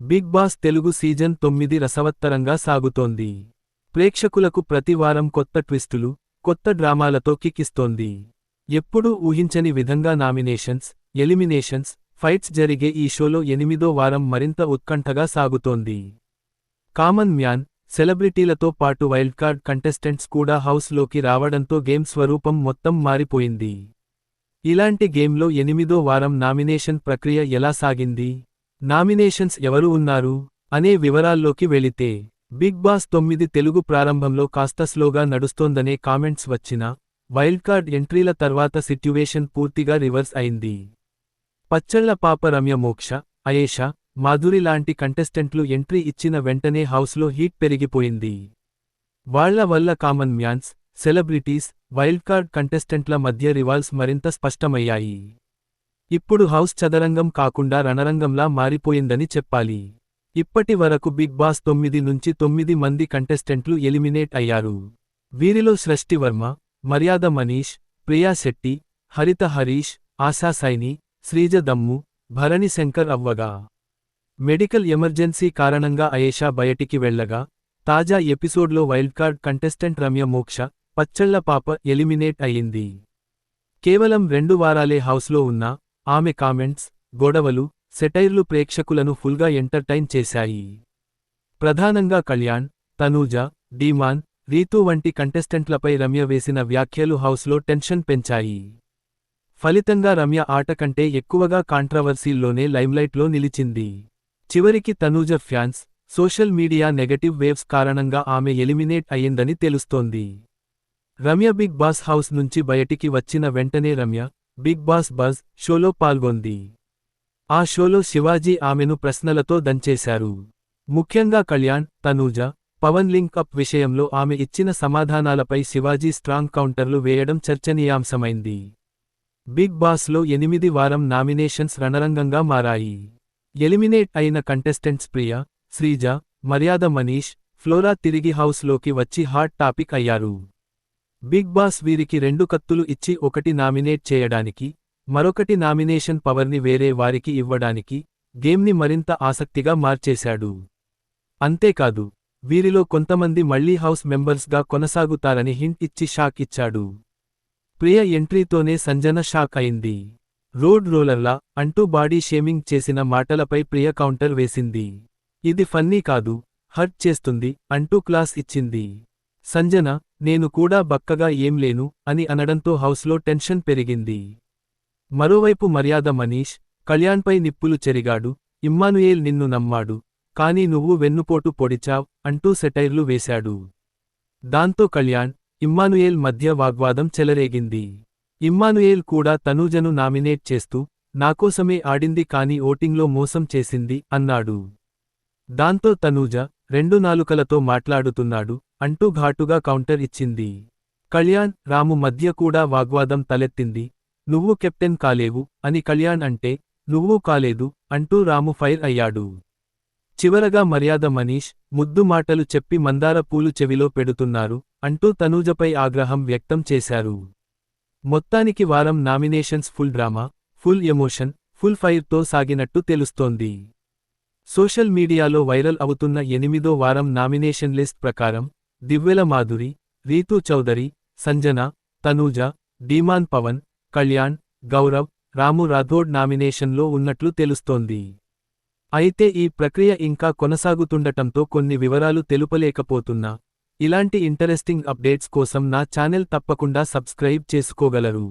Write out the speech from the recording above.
Big boss Telugu season 9 రసవత్తరంగా సాగుతోంది. ప్రేక్షకులకు ప్రతి వారం కొత్త ట్విస్టులు, కొత్త డ్రామాలతో కిక్కిస్తోంది. ఎప్పుడూ ఊహించని విధంగా నామినేషన్స్, ఎలిమినేషన్స్, ఫైట్స్ జరిగే ఈ షోలో 8దో వారం మరింత ఉత్కంఠగా సాగుతోంది. కామన్ మ్యాన్, సెలబ్రిటీలతో పాటు వైల్డ్కార్డ్ కంటెస్టెంట్స్ కూడా హౌస్లోకి రావడంతో గేమ్ స్వరూపం మొత్తం మారిపోయింది. ఇలాంటి గేమ్లో 8దో వారం నామినేషన్ ప్రక్రియ ఎలా సాగింది? నామినేషన్స్ ఎవరు ఉన్నారు అనే వివరాల్లోకి వెళితే, బిగ్ బాస్ 9 తెలుగు ప్రారంభంలో కాస్త స్లోగా నడుస్తోందనే కామెంట్స్ వచ్చినా, వైల్డ్కార్డ్ ఎంట్రీల తర్వాత సిట్యువేషన్ పూర్తిగా రివర్స్ అయింది. పచ్చళ్ల పాప రమ్య మోక్ష, అయేషా, మాధురి లాంటి కంటెస్టెంట్లు ఎంట్రీ ఇచ్చిన వెంటనే హౌస్లో హీట్ పెరిగిపోయింది. వాళ్ల వల్ల కామన్ మ్యాన్స్, సెలబ్రిటీస్, వైల్డ్కార్డ్ కంటెస్టెంట్ల మధ్య రివాల్స్ మరింత స్పష్టమయ్యాయి. ఇప్పుడు హౌస్ చదరంగం కాకుండా రణరంగంలా మారిపోయిందని చెప్పాలి. ఇప్పటి వరకు బిగ్ బాస్ 9 నుంచి 9 మంది కంటెస్టెంట్లు ఎలిమినేట్ అయ్యారు. వీరిలో సృష్టి వర్మ, మర్యాద మనీష్, ప్రియా శెట్టి, హరిత హరీష్, ఆశా సైని, శ్రీజ దమ్ము, భరణి శంకర్ అవ్వగా, మెడికల్ ఎమర్జెన్సీ కారణంగా అయేషా బయటికి వెళ్లగా, తాజా ఎపిసోడ్లో వైల్డ్కార్డ్ కంటెస్టెంట్ రమ్య మోక్ష, పచ్చళ్ల పాప ఎలిమినేట్ అయ్యింది. కేవలం 2 వారాలే హౌస్లో ఉన్నా ఆమె కామెంట్స్, గొడవలు, సెటైర్లు ప్రేక్షకులను ఫుల్గా ఎంటర్టైన్ చేశాయి. ప్రధానంగా కళ్యాణ్, తనూజ, డీమాన్, రీతూ వంటి కంటెస్టెంట్లపై రమ్య వేసిన వ్యాఖ్యలు హౌస్లో టెన్షన్ పెంచాయి. ఫలితంగా రమ్య ఆట కంటే ఎక్కువగా కాంట్రవర్సీల్లోనే లైమ్లైట్లో నిలిచింది. చివరికి Tanuja fans, social media negative waves కారణంగా ఆమె ఎలిమినేట్ అయ్యిందని తెలుస్తోంది. రమ్య బిగ్ బాస్ హౌస్ నుంచి బయటికి వచ్చిన వెంటనే రమ్య బిగ్ బాస్ బజ్ షోలో పాల్గొంది. ఆ షోలో శివాజీ ఆమెను ప్రశ్నలతో దంచేశారు. ముఖ్యంగా కళ్యాణ్, తనూజ, పవన్ లింక్ అప్ విషయంలో ఆమె ఇచ్చిన సమాధానాలపై శివాజీ స్ట్రాంగ్ కౌంటర్లు వేయడం చర్చనీయాంశమైంది. బిగ్ బాస్లో 8 వారం నామినేషన్స్ రణరంగంగా మారాయి. ఎలిమినేట్ అయిన కంటెస్టెంట్స్ ప్రియా, శ్రీజ, మర్యాద మనీష్, ఫ్లోరా తిరిగి హౌస్లోకి వచ్చి హాట్ టాపిక్ అయ్యారు. బిగ్ బాస్ వీరికి 2 కత్తులు ఇచ్చి ఒకటి నామినేట్ చేయడానికి, మరొకటి నామినేషన్ పవర్ని వేరే వారికి ఇవ్వడానికి గేమ్ని మరింత ఆసక్తిగా మార్చేశాడు. అంతేకాదు, వీరిలో కొంతమంది మళ్లీ హౌస్ మెంబర్స్గా కొనసాగుతారని హింట్ ఇచ్చి షాక్ ఇచ్చాడు. ప్రియ ఎంట్రీతోనే సంజన షాక్ అయింది. రోడ్ రోలర్లా అంటూ బాడీ షేమింగ్ చేసిన మాటలపై ప్రియ కౌంటర్ వేసింది. ఇది ఫన్నీ కాదు, హర్ట్ చేస్తుంది అంటూ క్లాస్ ఇచ్చింది. సంజన, నేను కూడా బక్కగా ఏం లేను అని అనడంతో హౌస్లో టెన్షన్ పెరిగింది. మరోవైపు మర్యాద మనీష్, కళ్యాణ్పై నిప్పులు చెరిగాడు, ఇమ్మానుయేల్ నిన్ను నమ్మాడు, కానీ నువ్వు వెన్నుపోటు పొడిచావ్ అంటూ సెటైర్లు వేశాడు. దాంతో కళ్యాణ్, ఇమ్మానుయేల్ మధ్య వాగ్వాదం చెలరేగింది. ఇమ్మానుయేల్ కూడా తనూజను నామినేట్ చేస్తూ, నాకోసమే ఆడింది కానీ ఓటింగ్లో మోసం చేసింది అన్నాడు. దాంతో తనూజ, 2 నాలుకలతో మాట్లాడుతున్నాడు అంటూ ఘాటుగా కౌంటర్ ఇచ్చింది. కళ్యాణ్, రాము మధ్య కూడా వాగ్వాదం తలెత్తింది. నువ్వు కెప్టెన్ కాలేవు అని కళ్యాణ్ అంటే, నువ్వూ కాలేదు అంటూ రాము ఫైర్ అయ్యాడు. చివరగా మర్యాద మనీష్, ముద్దు మాటలు చెప్పి మందార పూలు చెవిలో పెడుతున్నారు అంటూ తనూజపై ఆగ్రహం వ్యక్తం చేశారు. మొత్తానికి వారం nominations full drama, full emotion, full ఫైర్తో సాగినట్టు తెలుస్తోంది. సోషల్ మీడియాలో వైరల్ అవుతున్న 8దో వారం నామినేషన్ లిస్ట్ ప్రకారం దివ్వెల మాధురి, రీతూ చౌదరి, సంజన, తనూజ, డీమాన్ పవన్, కళ్యాణ్, గౌరవ్, రాము రాథోడ్ నామినేషన్లో ఉన్నట్లు తెలుస్తోంది. అయితే ఈ ప్రక్రియ ఇంకా కొనసాగుతుండటంతో కొన్ని వివరాలు తెలుపలేకపోతున్నా. ఇలాంటి ఇంటరెస్టింగ్ అప్డేట్స్ కోసం నా ఛానెల్ తప్పకుండా సబ్స్క్రైబ్ చేసుకోగలరు.